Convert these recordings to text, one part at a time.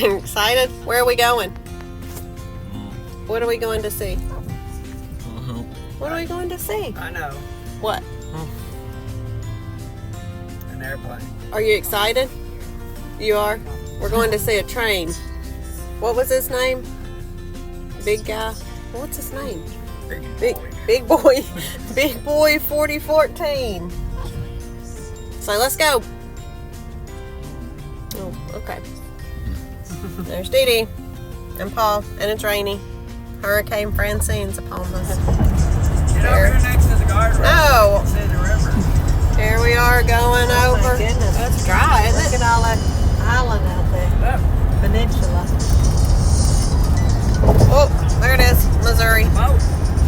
Excited? Where are we going? What are we going to see? What are we going to see? I know. What? An airplane. Are you excited? You are? We're going to see a train. What was his name? Big guy. What's his name? Big boy. Big boy 4014. So let's go. Oh, okay. There's Dee Dee and Paul, and it's rainy. Hurricane Francine's upon us. Get over here next to the guardrail. No. See the river. Here we are going over. My goodness. That's dry, isn't Look it? at all that island out there. Yep. Peninsula. Oh, there it is. Missouri. Boat.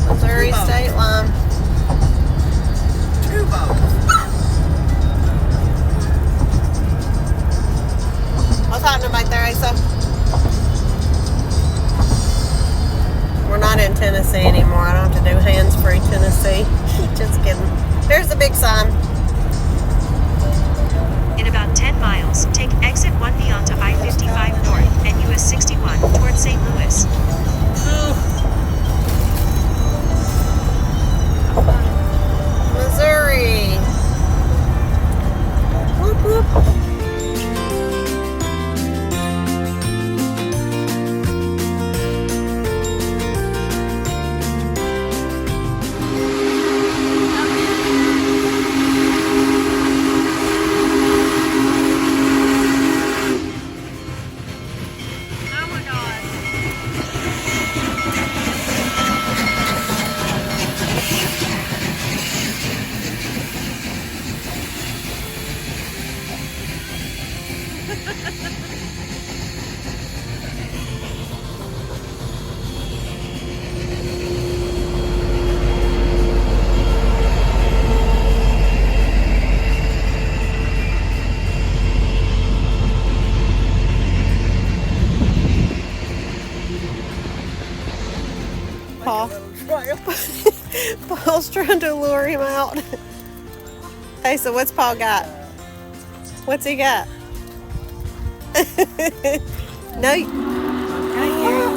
Missouri Two state line. 2 boats. What's happening back there, Asa? We're not in Tennessee anymore. I don't have to do hands-free Tennessee. Just kidding. There's the big sign. In about 10 miles, take exit 1B onto I-55 North and US 61 toward St. Louis. Missouri. Whoop, whoop. Paul. Paul's trying to lure him out. Hey, so what's Paul got? What's he got? No. I can't hear you.